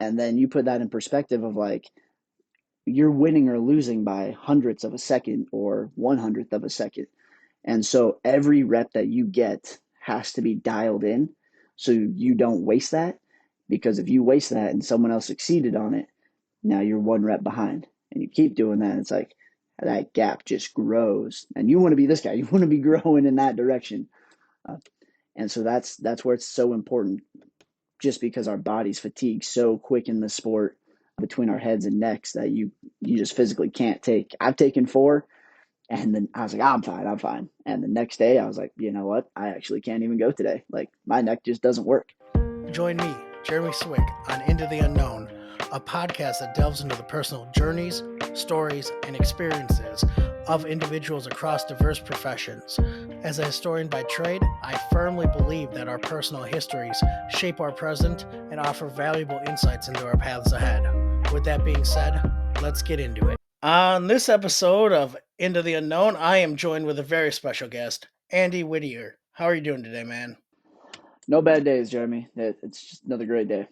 And then you put that in perspective of like, you're winning or losing by hundredths of a second or 100th of a second. And so every rep that you get has to be dialed in so you don't waste that. Because if you waste that and someone else succeeded on it, now you're one rep behind. And you keep doing that. It's like that gap just grows. And you want to be this guy. You want to be growing in that direction. Uh, and so that's where it's so important, just because our bodies fatigue so quick in the sport between our heads and necks that you just physically can't take. I've taken 4, and then I was like, I'm fine. And the next day I was like, you know what? I actually can't even go today. Like my neck just doesn't work. Join me, Jeremy Swick, on Into the Unknown, a podcast that delves into the personal journeys, stories, and experiences of individuals across diverse professions. As a historian by trade, I firmly believe that our personal histories shape our present and offer valuable insights into our paths ahead. With that being said, let's get into it. On this episode of Into the Unknown, I am joined with a very special guest, Andy Whittier. How are you doing today, man? No bad days, Jeremy. It's just another great day.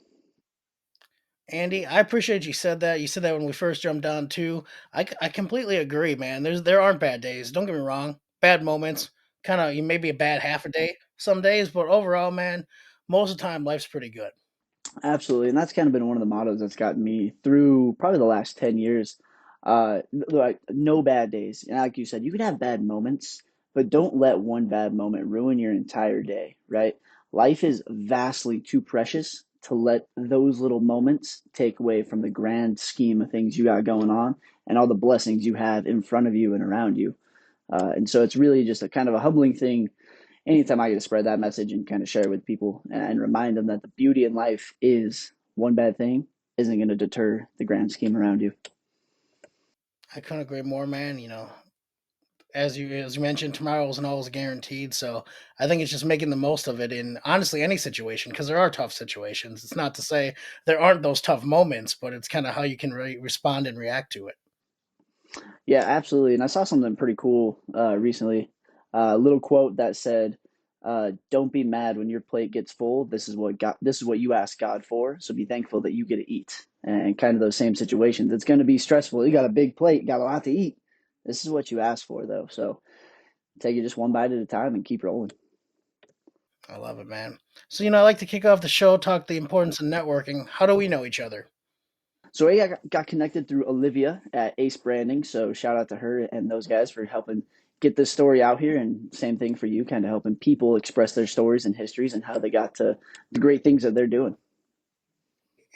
Andy, I appreciate you said that. You said that when we first jumped on too. I completely agree, man. There aren't bad days. Don't get me wrong. Bad moments, kind of you maybe a bad half a day some days, but overall, man, most of the time life's pretty good. Absolutely. And that's kind of been one of the mottos that's gotten me through probably the last 10 years. Like no bad days. And like you said, you can have bad moments, but don't let one bad moment ruin your entire day, right? Life is vastly too precious to let those little moments take away from the grand scheme of things you got going on and all the blessings you have in front of you and around you. And so it's really just a kind of a humbling thing anytime I get to spread that message and kind of share it with people and remind them that the beauty in life is one bad thing isn't going to deter the grand scheme around you. I couldn't agree more, man. As you mentioned, tomorrow isn't always guaranteed, so I think it's just making the most of it in honestly any situation because there are tough situations. It's not to say there aren't those tough moments, but it's kind of how you can respond and react to it. Yeah, absolutely. And I saw something pretty cool recently. A little quote that said, "Don't be mad when your plate gets full. This is what you ask God for. So be thankful that you get to eat." And kind of those same situations. It's going to be stressful. You got a big plate, got a lot to eat. This is what you asked for, though. So take it just one bite at a time and keep rolling. I love it, man. So, I like to kick off the show, talk the importance of networking. How do we know each other? So I got connected through Olivia at Ace Branding. So shout out to her and those guys for helping get this story out here. And same thing for you, kind of helping people express their stories and histories and how they got to the great things that they're doing.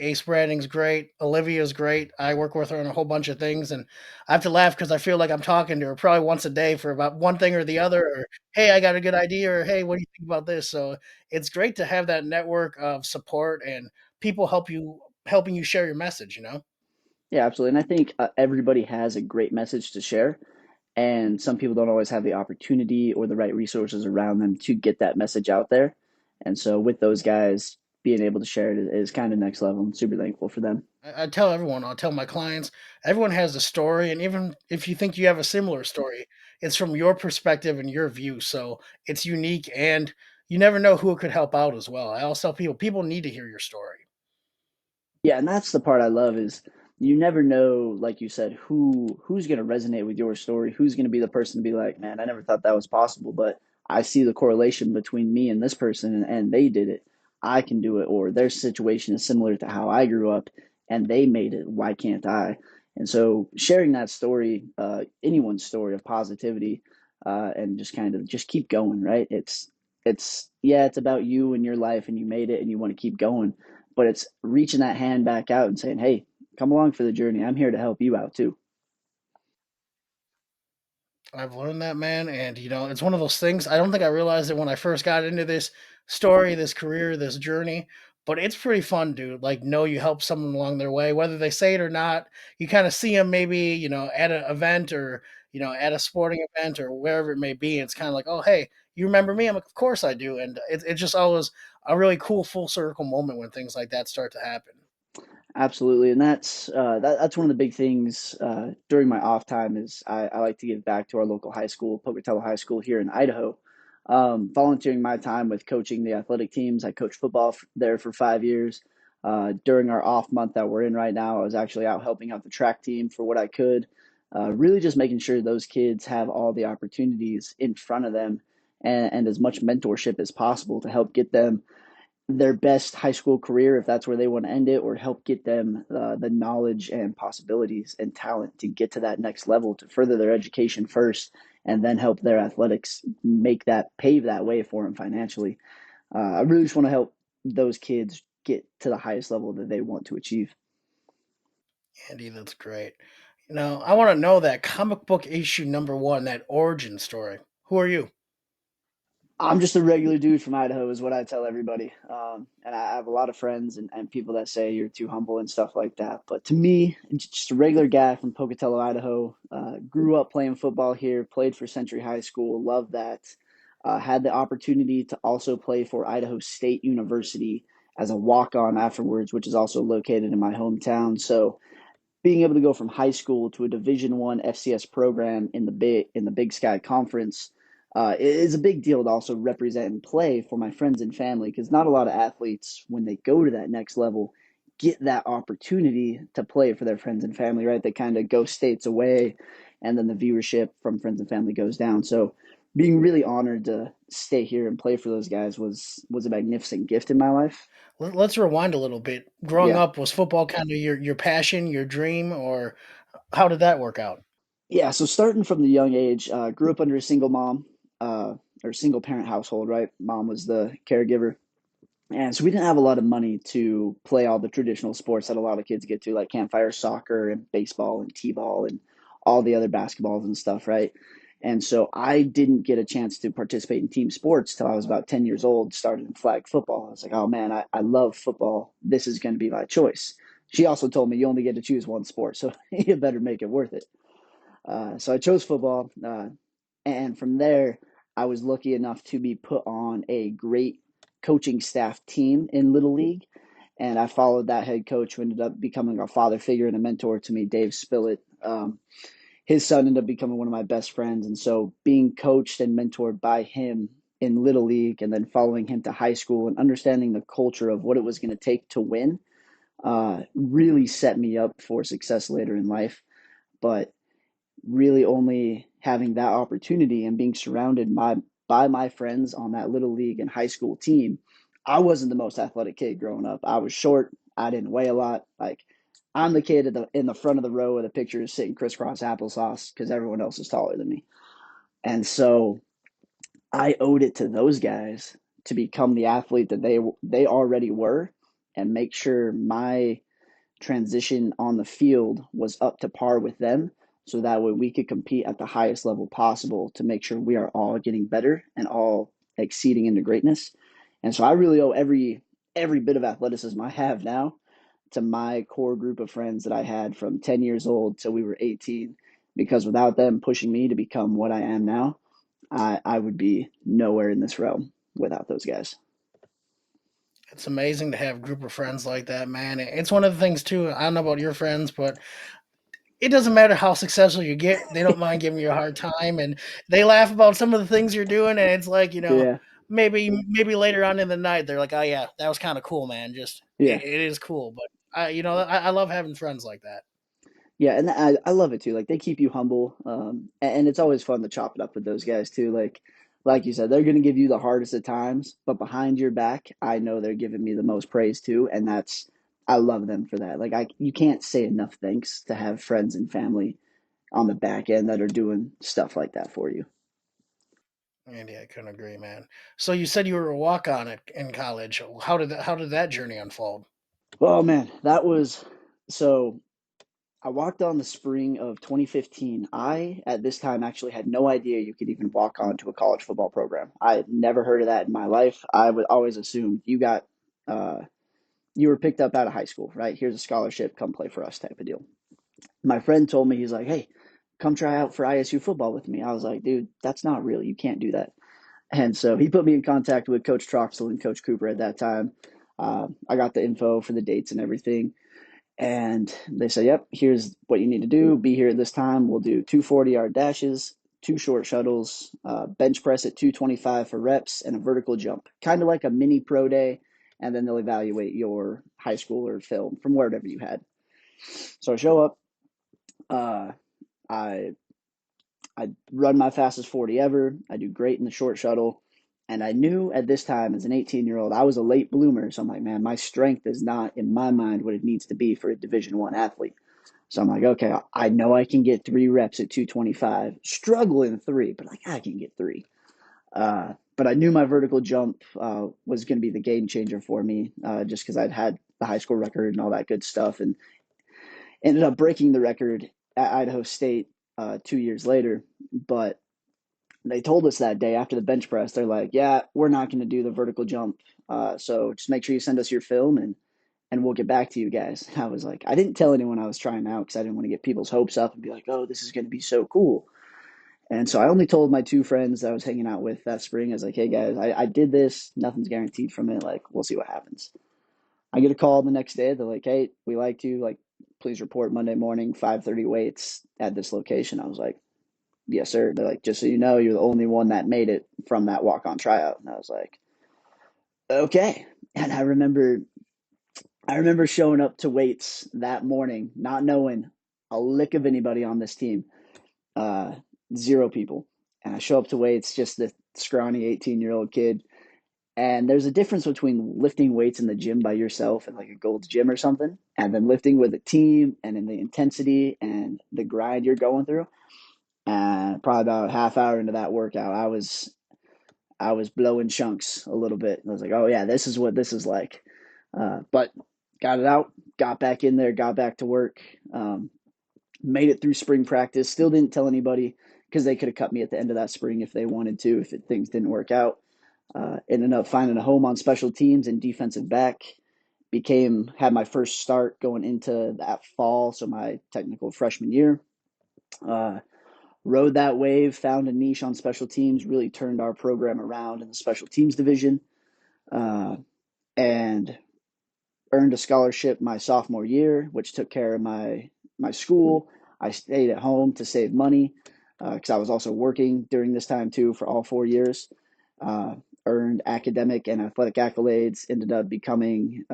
Ace Branding's great. Olivia's great. I work with her on a whole bunch of things, and I have to laugh because I feel like I'm talking to her probably once a day for about one thing or the other. Or hey, I got a good idea, or hey, what do you think about this? So it's great to have that network of support and people helping you share your message. Yeah, absolutely. And I think everybody has a great message to share. And some people don't always have the opportunity or the right resources around them to get that message out there. And so with those guys, being able to share it is kind of next level. I'm super thankful for them. I tell everyone, I'll tell my clients, everyone has a story, and even if you think you have a similar story, it's from your perspective and your view. So it's unique, and you never know who it could help out as well. I also tell people need to hear your story. Yeah, and that's the part I love is you never know, like you said, who's going to resonate with your story, who's going to be the person to be like, man, I never thought that was possible, but I see the correlation between me and this person, and they did it. I can do it, or their situation is similar to how I grew up, and they made it. Why can't I? And so sharing that story, anyone's story of positivity, and just kind of just keep going, right? It's yeah, it's about you and your life, and you made it, and you want to keep going, but it's reaching that hand back out and saying, "Hey, come along for the journey. I'm here to help you out too." I've learned that, man, and it's one of those things. I don't think I realized it when I first got into this story, this career, this journey, but it's pretty fun, dude. Like, know you help someone along their way, whether they say it or not. You kind of see them maybe, at an event or at a sporting event or wherever it may be. It's kind of like, oh, hey, you remember me? I'm like, of course I do, and it's just always a really cool full circle moment when things like that start to happen. Absolutely, and that's one of the big things during my off time is I like to give back to our local high school, Pocatello High School here in Idaho. Volunteering my time with coaching the athletic teams. I coached football there for 5 years. During our off month that we're in right now, I was actually out helping out the track team for what I could, really just making sure those kids have all the opportunities in front of them and as much mentorship as possible to help get them their best high school career if that's where they want to end it, or help get them the knowledge and possibilities and talent to get to that next level to further their education first, and then help their athletics make that pave that way for them financially. I really just want to help those kids get to the highest level that they want to achieve. Andy, that's great. I want to know that comic book issue number one, that origin story. Who are you? I'm just a regular dude from Idaho, is what I tell everybody. And I have a lot of friends and people that say you're too humble and stuff like that. But to me, just a regular guy from Pocatello, Idaho. Grew up playing football here, played for Century High School, loved that. Had the opportunity to also play for Idaho State University as a walk on afterwards, which is also located in my hometown. So being able to go from high school to a Division I FCS program in the Big Sky Conference is a big deal to also represent and play for my friends and family, because not a lot of athletes, when they go to that next level, get that opportunity to play for their friends and family. Right? They kind of go states away, and then the viewership from friends and family goes down. So being really honored to stay here and play for those guys was a magnificent gift in my life. Let's rewind a little bit. Growing Yeah. up, was football kind of your passion, your dream, or how did that work out? Yeah, so starting from the young age, grew up under a single mom, uh, or single parent household, right? Mom was the caregiver. And so we didn't have a lot of money to play all the traditional sports that a lot of kids get to, like campfire soccer and baseball and t-ball and all the other basketballs and stuff, right? And so I didn't get a chance to participate in team sports till I was about 10 years old, started in flag football. I was like, oh man, I love football. This is going to be my choice. She also told me you only get to choose one sport, so you better make it worth it. So I chose football, and from there, I was lucky enough to be put on a great coaching staff team in Little League, and I followed that head coach, who ended up becoming a father figure and a mentor to me, Dave Spillett. His son ended up becoming one of my best friends, and so being coached and mentored by him in Little League, and then following him to high school and understanding the culture of what it was going to take to win, really set me up for success later in life. But really only having that opportunity and being surrounded by my friends on that little league and high school team, I wasn't the most athletic kid growing up. I was short. I didn't weigh a lot. Like I'm the kid in the front of the row of the pictures sitting crisscross applesauce because everyone else is taller than me. And so I owed it to those guys to become the athlete that they already were, and make sure my transition on the field was up to par with them, so that way we could compete at the highest level possible to make sure we are all getting better and all exceeding into greatness. And so I really owe every bit of athleticism I have now to my core group of friends that I had from 10 years old till we were 18, because without them pushing me to become what I am now, I would be nowhere in this realm without those guys. It's amazing to have a group of friends like that, man. It's one of the things too. I don't know about your friends, but it doesn't matter how successful you get; they don't mind giving you a hard time, and they laugh about some of the things you're doing. And it's like, Yeah, maybe later on in the night, they're like, "Oh yeah, that was kind of cool, man. Just yeah. it is cool." But I love having friends like that. Yeah, and I love it too. Like they keep you humble, and it's always fun to chop it up with those guys too. Like you said, they're going to give you the hardest of times, but behind your back, I know they're giving me the most praise too, and that's I love them for that. Like you can't say enough thanks to have friends and family on the back end that are doing stuff like that for you. Andy, I couldn't agree, man. So you said you were a walk on in college. How did that journey unfold? Oh man, that was so. I walked on the spring of 2015. I, at this time, actually had no idea you could even walk on to a college football program. I had never heard of that in my life. I would always assume uh, you were picked up out of high school, right? Here's a scholarship, come play for us type of deal. My friend told me, he's like, hey, come try out for ISU football with me. I was like, dude, that's not real. You can't do that. And so he put me in contact with Coach Troxel and Coach Cooper at that time. I got the info for the dates and everything. And they said, yep, here's what you need to do. Be here at this time. We'll do 240-yard dashes, two short shuttles, bench press at 225 for reps, and a vertical jump. Kind of like a mini pro day. and then they'll evaluate your high school or film from wherever you had. So I show up. Uh, I I run my fastest 40 ever. I do great in the short shuttle. And I knew at this time, as an 18-year-old, I was a late bloomer. So I'm like, man, my strength is not, in my mind, what it needs to be for a Division One athlete. So I'm like, okay, I know I can get 3 reps at 225. Struggling three, but like I can get three. But I knew my vertical jump was going to be the game changer for me, just because I'd had the high school record and all that good stuff, and ended up breaking the record at Idaho State 2 years later. But they told us that day after the bench press, they're like, yeah, we're not going to do the vertical jump. So just make sure you send us your film and we'll get back to you guys. I was like, I didn't tell anyone I was trying out because I didn't want to get people's hopes up and be like, oh, this is going to be so cool. And so I only told my two friends that I was hanging out with that spring. I was like, hey guys, I did this. Nothing's guaranteed from it. Like, we'll see what happens. I get a call the next day. They're like, hey, we liked you. Like, please report Monday morning, 5:30 weights at this location. I was like, yes, sir. They're like, just so you know, you're the only one that made it from that walk-on tryout. And I was like, okay. And I remember showing up to weights that morning, not knowing a lick of anybody on this team, uh, zero people. And I show up to weights, just the scrawny 18-year-old kid. And there's a difference between lifting weights in the gym by yourself and like a Gold's Gym or something, and then lifting with a team and in the intensity and the grind you're going through. And probably about a half hour into that workout, I was blowing chunks a little bit. I was like, oh yeah, this is what this is like. But got it out, got back in there, got back to work, made it through spring practice. Still didn't tell anybody because they could have cut me at the end of that spring if they wanted to, if things didn't work out. Ended up finding a home on special teams and defensive back. Had my first start going into that fall, so my technical freshman year. Uh, Rode that wave, found a niche on special teams, really turned our program around in the special teams division, uh, and earned a scholarship my sophomore year, which took care of my school. I stayed at home to save money because I was also working during this time too for all 4 years. Uh, Earned academic and athletic accolades. Ended up becoming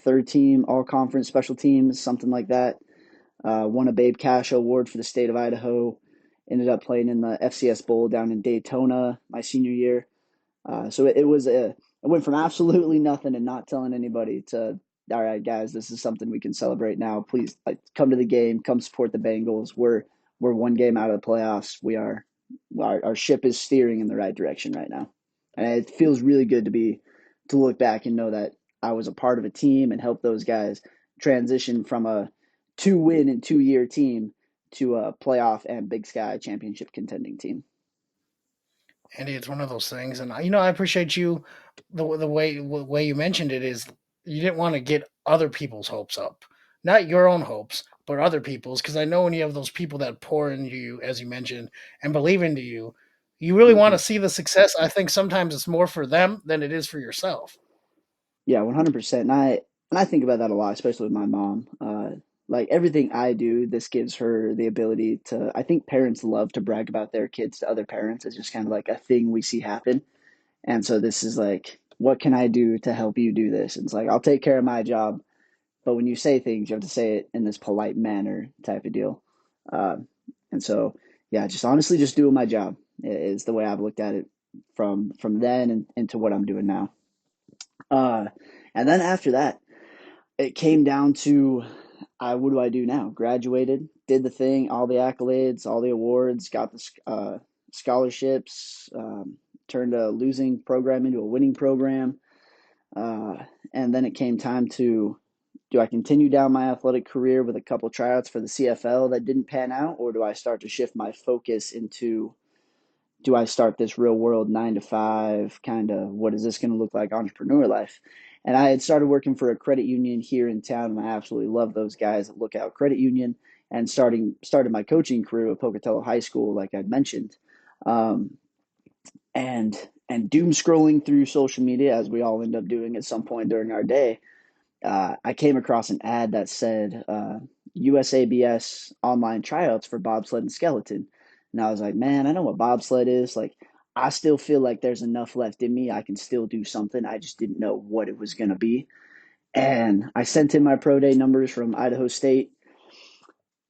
third team all conference special teams, something like that. Won a Babe Cash award for the state of Idaho. Ended up playing in the FCS Bowl down in Daytona my senior year. So it was I went from absolutely nothing and not telling anybody to, all right, guys, this is something we can celebrate now. Please, like, come to the game, come support the Bengals. We're one game out of the playoffs. Our ship is steering in the right direction right now, and it feels really good to look back and know that I was a part of a team and help those guys transition from a 2-win in 2 year team to a playoff and Big Sky championship contending team. Andy, it's one of those things, and I appreciate you. The way you mentioned it is you didn't want to get other people's hopes up, not your own hopes, but other people's. Because I know when you have those people that pour into you, as you mentioned, and believe into you, you really want Mm-hmm. to see the success. I think sometimes it's more for them than it is for yourself. Yeah, 100%. And I think about that a lot, especially with my mom. Like everything I do, this gives her the ability to. I think parents love to brag about their kids to other parents. It's just kind of like a thing we see happen. And so this is like, what can I do to help you do this? And it's like, I'll take care of my job, but when you say things, you have to say it in this polite manner type of deal. Uh, and so, yeah, just honestly, just doing my job is the way I've looked at it from then and into what I'm doing now. Uh, and then after that, it came down to what do I do now? Graduated, did the thing, all the accolades, all the awards, got the scholarships, turned a losing program into a winning program. Uh, and then it came time to, do I continue down my athletic career with a couple tryouts for the CFL that didn't pan out, or do I start to shift my focus into, do I start this real world 9 to 5 kind of, what is this going to look like, entrepreneur life? And I had started working for a credit union here in town, and I absolutely love those guys at Lookout Credit Union. And started my coaching career at Pocatello High School, like I'd mentioned, um, and doom scrolling through social media, as we all end up doing at some point during our day. I came across an ad that said USABS online tryouts for bobsled and skeleton. And I was like, man, I know what bobsled is. Like, I still feel like there's enough left in me. I can still do something. I just didn't know what it was going to be. And I sent in my pro day numbers from Idaho State.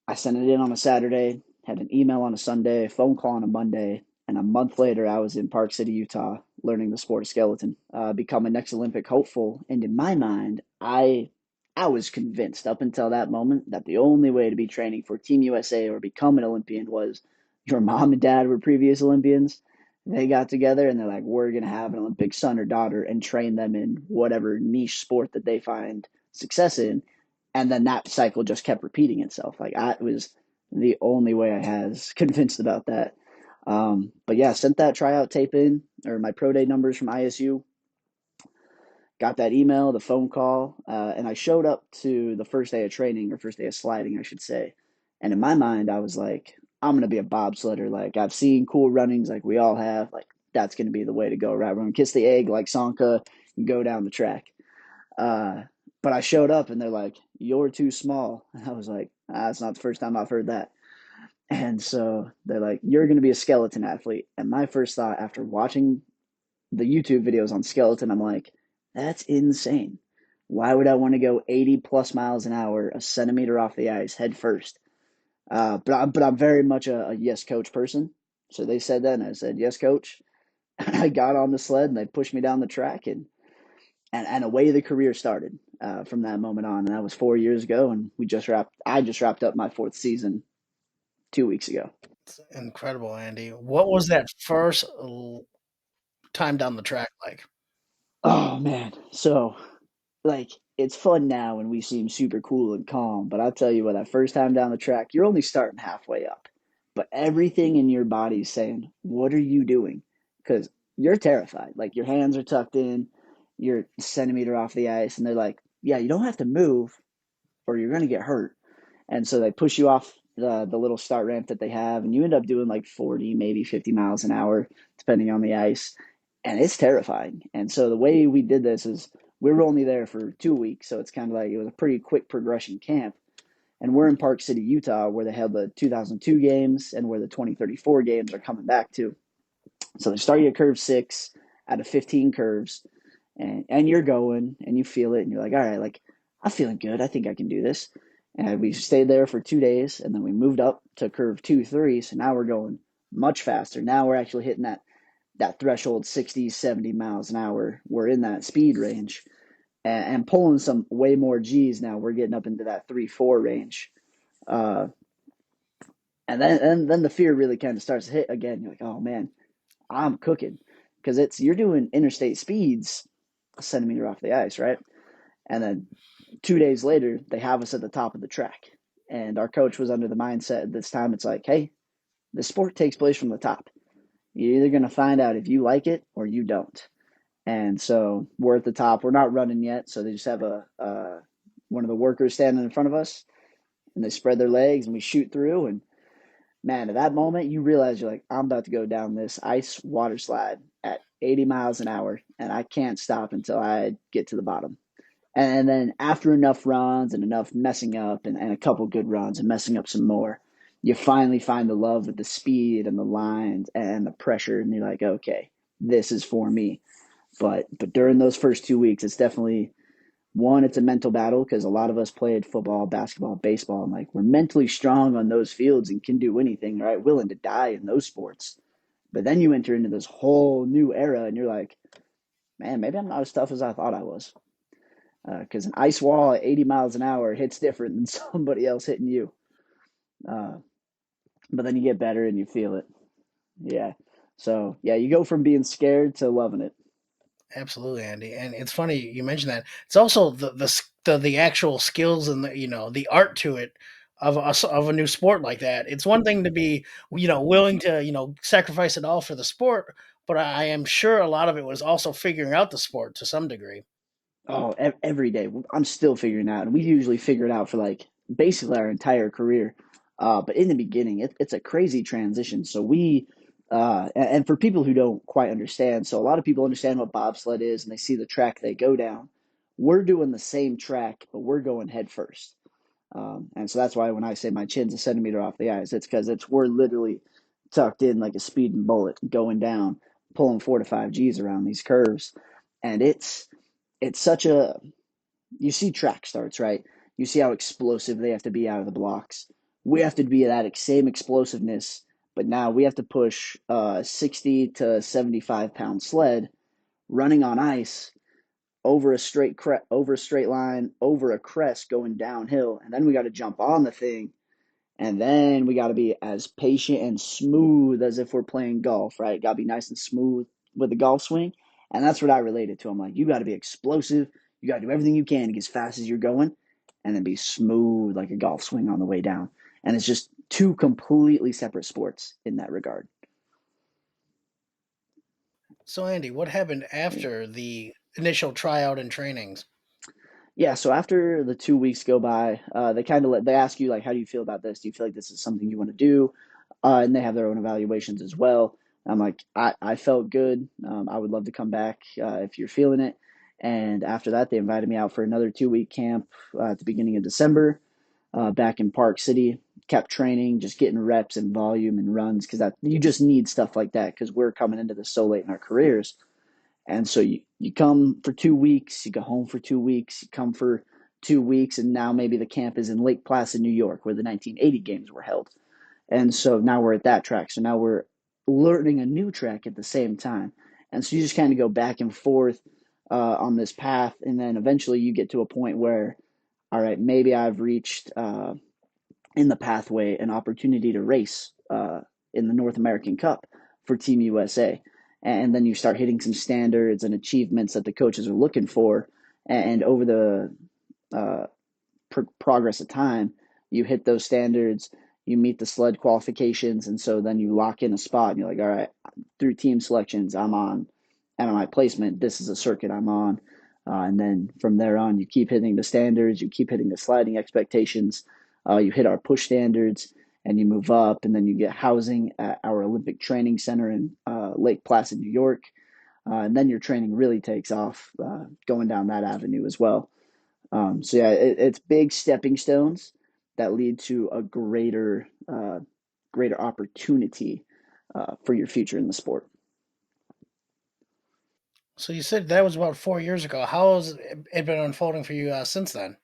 I sent it in on a Saturday, had an email on a Sunday, a phone call on a Monday, and a month later, I was in Park City, Utah, learning the sport of skeleton, become a next Olympic hopeful. And in my mind, I was convinced up until that moment that the only way to be training for Team USA or become an Olympian was your mom and dad were previous Olympians. They got together and they're like, we're going to have an Olympic son or daughter and train them in whatever niche sport that they find success in, and then that cycle just kept repeating itself. Like I was the only way I was convinced about that. But yeah, sent that tryout tape in or my pro day numbers from ISU. Got that email, the phone call, and I showed up to the first day of training or first day of sliding, I should say. And in my mind, I was like, I'm gonna be a bobsledder. Like I've seen cool runnings, like we all have. Like that's gonna be the way to go. Right, we're gonna kiss the egg like Sanka and go down the track. Uh, but I showed up and they're like, "You're too small." And I was like, "That's not the first time I've heard that." And so they're like, "You're going to be a skeleton athlete." And my first thought after watching the YouTube videos on skeleton, I'm like, "That's insane. Why would I want to go 80 plus miles an hour, a centimeter off the ice, head first?" But I'm very much a yes coach person. So they said that, and I said yes coach. I got on the sled and they pushed me down the track, and away the career started from that moment on. And that was 4 years ago, and I just wrapped up my fourth season 2 weeks ago. It's incredible, Andy. What was that first time down the track like? Oh man, so like it's fun now and we seem super cool and calm, but I'll tell you what, that first time down the track, you're only starting halfway up, but everything in your body's saying, "What are you doing?" Because you're terrified. Like your hands are tucked in, you're a centimeter off the ice, and they're like, "Yeah, you don't have to move, or you're gonna get hurt." And so they push you off the little start ramp that they have, and you end up doing like 40, maybe 50 miles an hour, depending on the ice. And it's terrifying. And so the way we did this is we were only there for 2 weeks. So it's kind of like it was a pretty quick progression camp. And we're in Park City, Utah, where they held the 2002 games and where the 2034 games are coming back to. So they start you at curve 6 out of 15 curves, and you're going and you feel it and you're like, all right, like I'm feeling good. I think I can do this. And we stayed there for 2 days and then we moved up to curve 2, 3. So now we're going much faster. Now we're actually hitting that threshold 60, 70 miles an hour. We're in that speed range and pulling some way more G's now. We're getting up into that 3, 4 range. Uh, and then the fear really kind of starts to hit again. You're like, oh man, I'm cooking because it's you're doing interstate speeds a centimeter off the ice, right? And then 2 days later, they have us at the top of the track. And our coach was under the mindset at this time, it's like, hey, the sport takes place from the top. You're either going to find out if you like it or you don't. And so we're at the top. We're not running yet. So they just have one of the workers standing in front of us and they spread their legs and we shoot through. And man, at that moment, you realize you're like, I'm about to go down this ice water slide at 80 miles an hour and I can't stop until I get to the bottom. And then after enough runs and enough messing up and a couple good runs and messing up some more, you finally find the love of the speed and the lines and the pressure, and you're like, okay, this is for me. But during those first 2 weeks, it's definitely one, it's a mental battle because a lot of us played football, basketball, baseball, and like we're mentally strong on those fields and can do anything, right? Willing to die in those sports. But then you enter into this whole new era, and you're like, man, maybe I'm not as tough as I thought I was. Because an ice wall at 80 miles an hour hits different than somebody else hitting you. Uh, but then you get better and you feel it. Yeah. So yeah, you go from being scared to loving it. Absolutely, Andy. And it's funny you mentioned that. It's also the actual skills and the art to it of a new sport like that. It's one thing to be willing to sacrifice it all for the sport, but I am sure a lot of it was also figuring out the sport to some degree. Oh, every day I'm still figuring out, and we usually figure it out for like basically our entire career. But in the beginning, it's a crazy transition. So and for people who don't quite understand, so a lot of people understand what bobsled is, and they see the track they go down. We're doing the same track, but we're going head first. And so that's why when I say my chin's a centimeter off the ice, it's because we're literally tucked in like a speeding bullet going down. pulling 4 to 5 Gs around these curves, and it's such a you see track starts, right? You see how explosive they have to be out of the blocks. We have to be at that same explosiveness, but now we have to push a 60 to 75 pound sled running on ice over a straight line, over a crest going downhill, and then we got to jump on the thing, and then we got to be as patient and smooth as if we're playing golf, right? Got to be nice and smooth with the golf swing. And that's what I related to. I'm like, you got to be explosive. You got to do everything you can to get as fast as you're going and then be smooth like a golf swing on the way down. And it's just two completely separate sports in that regard. So, Andy, what happened after the initial tryout and trainings? Yeah, so after the 2 weeks go by, they ask you like, how do you feel about this? Do you feel like this is something you want to do? And they have their own evaluations as well. I'm like, I felt good. I would love to come back if you're feeling it. And after that, they invited me out for another 2 week camp at the beginning of December, back in Park City. Kept training, just getting reps and volume and runs because that you just need stuff like that because we're coming into this so late in our careers. And so you come for 2 weeks, you go home for 2 weeks, you come for 2 weeks, and now maybe the camp is in Lake Placid, New York, where the 1980 games were held. And so now we're at that track. So now we're learning a new track at the same time. And so you just kind of go back and forth on this path. And then eventually you get to a point where, all right, maybe I've reached in the pathway an opportunity to race in the North American Cup for Team USA. And then you start hitting some standards and achievements that the coaches are looking for. And over the uh, progress of time, you hit those standards, you meet the sled qualifications, and so then you lock in a spot and you're like, all right, through team selections, I'm on MMI placement. This is a circuit I'm on. And then from there on, you keep hitting the standards, you keep hitting the sliding expectations, you hit our push standards, and you move up, and then you get housing at our Olympic Training Center in Lake Placid, New York. And then your training really takes off going down that avenue as well. So yeah, it's big stepping stones that lead to a greater opportunity for your future in the sport. So, you said that was about 4 years ago. How has it been unfolding for you since then?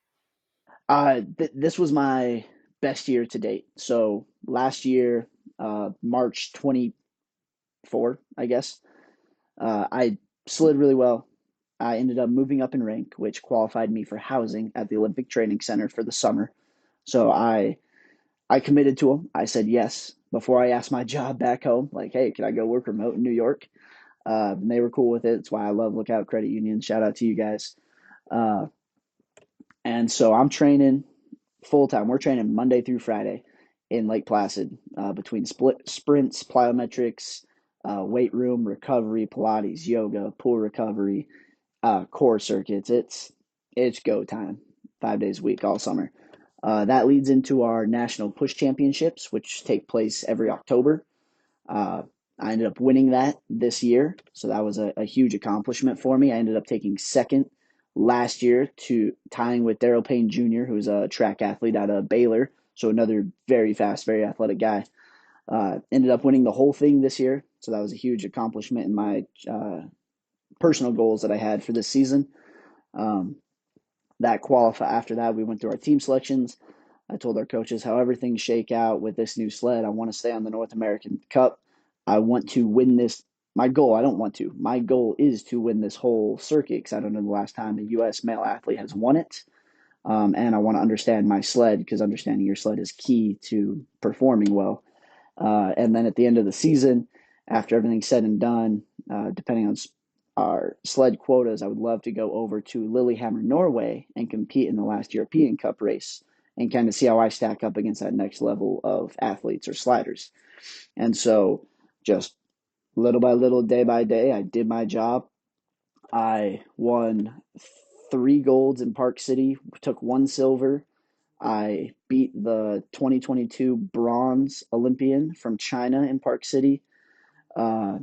This was my best year to date. So last year, March 24, I guess, I slid really well. I ended up moving up in rank, which qualified me for housing at the Olympic Training Center for the summer. So I committed to them. I said yes before I asked my job back home. Like, hey, can I go work remote in New York? And they were cool with it. That's why I love Lookout Credit Union. Shout out to you guys. Uh, and so I'm training full time. We're training Monday through Friday in Lake Placid between sprints, plyometrics, weight room, recovery, Pilates, yoga, pool recovery, core circuits. It's go time, 5 days a week all summer. That leads into our national push championships, which take place every October. Uh, I ended up winning that this year, so that was a huge accomplishment for me. I ended up taking second last year to tying with Daryl Payne Jr., who's a track athlete out of Baylor, so another very fast, very athletic guy. Ended up winning the whole thing this year, so that was a huge accomplishment in my personal goals that I had for this season. Um, that qualify after that, we went through our team selections. I told our coaches, however things shake out with this new sled, I want to stay on the North American Cup. I want to win this. My goal, I don't want to. My goal is to win this whole circuit because I don't know the last time a U.S. male athlete has won it. And I want to understand my sled because understanding your sled is key to performing well. And then at the end of the season, after everything's said and done, depending on our sled quotas, I would love to go over to Lillehammer, Norway, and compete in the last European Cup race and kind of see how I stack up against that next level of athletes or sliders. And so, just little by little, day by day, I did my job. I won 3 golds in Park City, took 1 silver. I beat the 2022 bronze Olympian from China in Park City. Uh,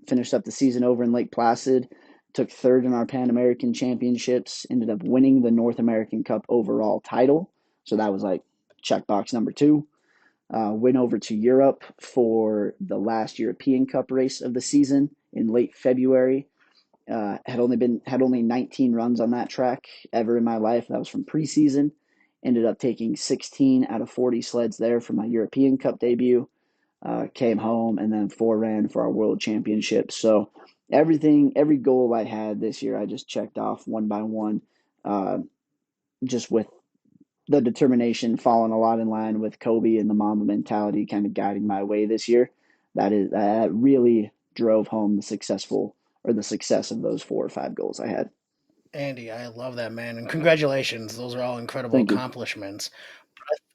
Finished up the season over in Lake Placid. Took third in our Pan American Championships. Ended up winning the North American Cup overall title. So that was like checkbox number 2. Went over to Europe for the last European Cup race of the season in late February. Had only 19 runs on that track ever in my life. That was from preseason. Ended up taking 16 out of 40 sleds there for my European Cup debut. Came home and then 4 ran for our World Championship. So every goal I had this year, I just checked off one by one. Uh, just with the determination falling a lot in line with Kobe and the Mamba mentality kind of guiding my way this year. That really drove home the success of those 4 or 5 goals I had. Andy, I love that, man, and congratulations. Those are all incredible Thank you. accomplishments.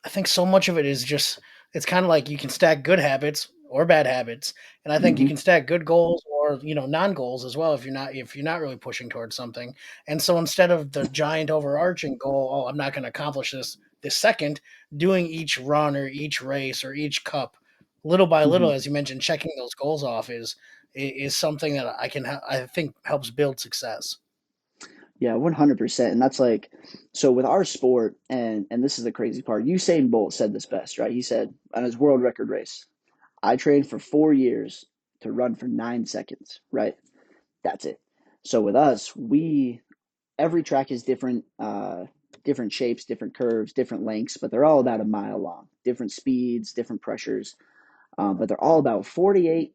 I think so much of it is just it's kind of like you can stack good habits or bad habits, and I think you Hmm. can stack good goals or non goals as well if you're not really pushing towards something. And so instead of the giant overarching goal, oh, I'm not going to accomplish this second, doing each run or each race or each cup, little by little, Hmm. as you mentioned, checking those goals off is something that I think helps build success. Yeah, 100%. And that's like, so with our sport, and this is the crazy part. Usain Bolt said this best, right? He said on his world record race, I trained for 4 years to run for 9 seconds, right? That's it. So with us, we every track is different, different shapes, different curves, different lengths, but they're all about a mile long. Different speeds, different pressures, but they're all about 48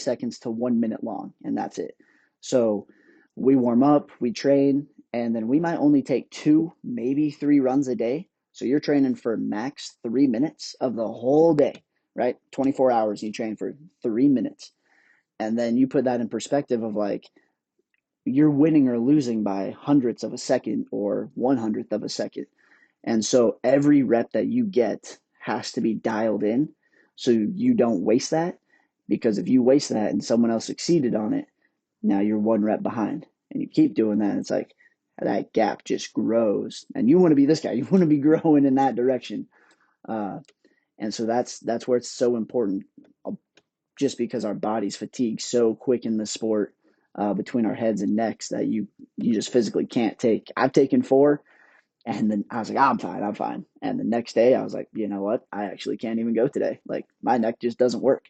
seconds to 1 minute long, and that's it. So we warm up, we train, and then we might only take 2, maybe 3 runs a day. So you're training for max 3 minutes of the whole day, right? 24 hours, you train for 3 minutes. And then you put that in perspective of like, you're winning or losing by hundredths of a second or 100th of a second. And so every rep that you get has to be dialed in so you don't waste that. Because if you waste that and someone else succeeded on it, now you're 1 rep behind. And you keep doing that. It's like that gap just grows. And you want to be this guy, you want to be growing in that direction. Uh, and so that's where it's so important, just because our bodies fatigue so quick in the sport, between our heads and necks, that you just physically can't take. I've taken 4, and then I was like, I'm fine, I'm fine. And the next day I was like, you know what? I actually can't even go today. Like my neck just doesn't work.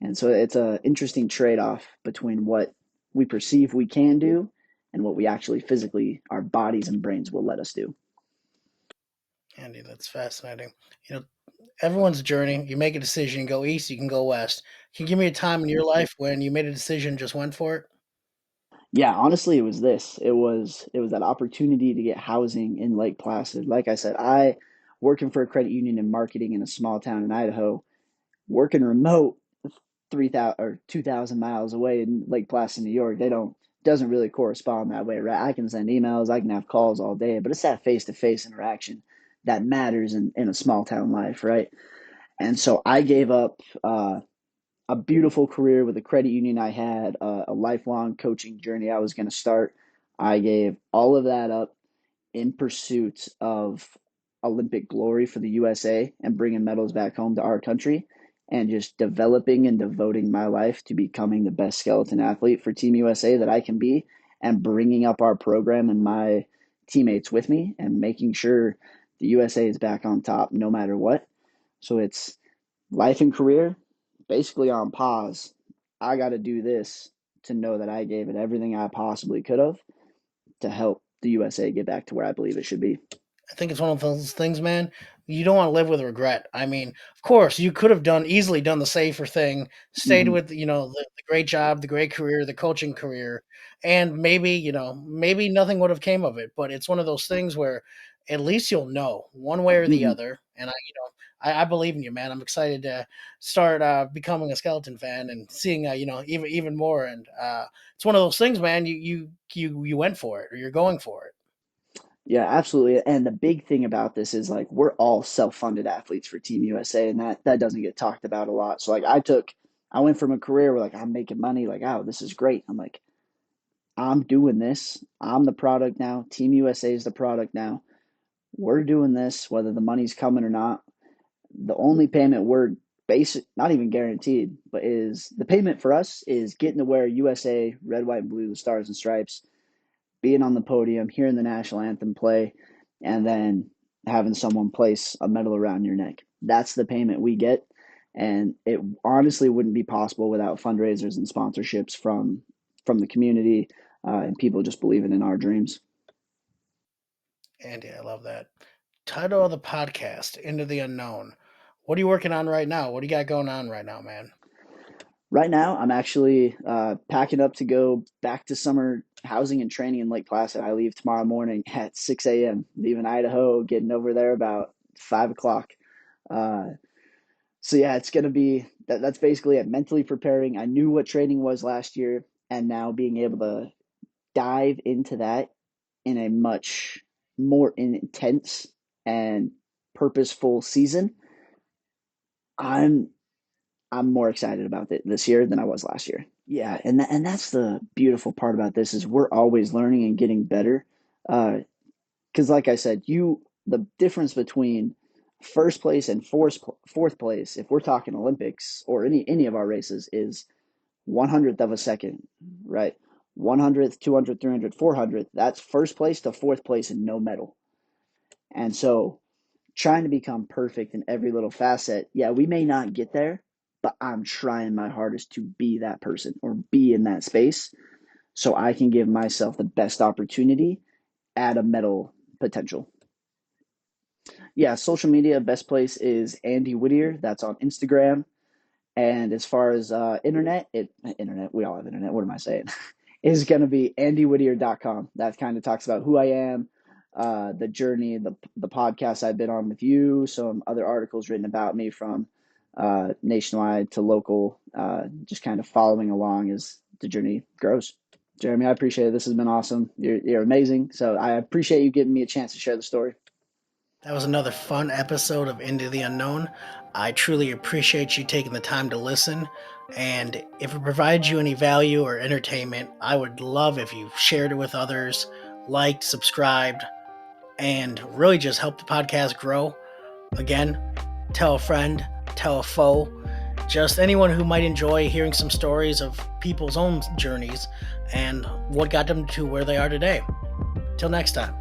And so it's a interesting trade-off between what we perceive we can do and what we actually physically, our bodies and brains will let us do. Andy, that's fascinating. You know, everyone's journey. You make a decision, you go east, you can go west. Can you give me a time in your life when you made a decision, just went for it? Yeah, honestly, it was this. It was that opportunity to get housing in Lake Placid. Like I said, I working for a credit union in marketing in a small town in Idaho, working remote 3,000 or 2,000 miles away in Lake Placid, New York. They don't doesn't really correspond that way, right? I can send emails, I can have calls all day, but it's that face-to-face interaction that matters in a small town life, right? And so I gave up, a beautiful career with a credit union I had, a lifelong coaching journey I was going to start. I gave all of that up in pursuit of Olympic glory for the USA and bringing medals back home to our country, and just developing and devoting my life to becoming the best skeleton athlete for Team USA that I can be, and bringing up our program and my teammates with me and making sure the USA is back on top no matter what. So it's life and career basically on pause. I got to do this to know that I gave it everything I possibly could have to help the USA get back to where I believe it should be. I think it's one of those things, man. You don't want to live with regret. I mean, of course, you could have easily done the safer thing, stayed Mm-hmm. with the great job, the great career, the coaching career, and maybe nothing would have came of it. But it's one of those things where at least you'll know one way or the Mm-hmm. other. And I believe in you, man. I'm excited to start becoming a skeleton fan and seeing even more. And it's one of those things, man. You went for it, or you're going for it. Yeah, absolutely. And the big thing about this is like we're all self-funded athletes for Team USA, and that doesn't get talked about a lot. So like I went from a career where like I'm making money, like, oh, this is great. I'm like, I'm doing this. I'm the product now. Team USA is the product now. We're doing this whether the money's coming or not. The only payment we're basic, not even guaranteed, but is the payment for us is getting to wear USA red, white, and blue, the stars and stripes, being on the podium, hearing the national anthem play, and then having someone place a medal around your neck. That's the payment we get. And it honestly wouldn't be possible without fundraisers and sponsorships from the community and people just believing in our dreams. Andy, I love that. Title of the podcast, Into the Unknown. What are you working on right now? What do you got going on right now, man? Right now, I'm actually packing up to go back to summer housing and training in Lake Placid. I leave tomorrow morning at 6 a.m., leaving Idaho, getting over there about 5 o'clock. Uh, so, yeah, it's going to be that's basically it. Mentally preparing. I knew what training was last year, and now being able to dive into that in a much more intense and purposeful season. I'm I'm more excited about it this year than I was last year. Yeah, and that's the beautiful part about this is we're always learning and getting better. Because, like I said, the difference between first place and fourth place, if we're talking Olympics or any of our races, is 100th of a second, right? 100th, 200th, 300th, 400th. That's first place to fourth place and no medal. And so trying to become perfect in every little facet. Yeah, we may not get there, but I'm trying my hardest to be that person or be in that space so I can give myself the best opportunity at a medal potential. Yeah, social media, best place is Andy Whittier. That's on Instagram. And as far as internet, we all have internet. What am I saying? Is going to be andywhittier.com. That kind of talks about who I am, the journey, the podcast I've been on with you, some other articles written about me from nationwide to local, just kind of following along as the journey grows. Jeremy, I appreciate it. This has been awesome. You're amazing. So I appreciate you giving me a chance to share the story. That was another fun episode of Into the Unknown. I truly appreciate you taking the time to listen. And if it provides you any value or entertainment, I would love if you shared it with others, liked, subscribed, and really just help the podcast grow. Again, tell a friend, tell a foe, just anyone who might enjoy hearing some stories of people's own journeys and what got them to where they are today. Till next time.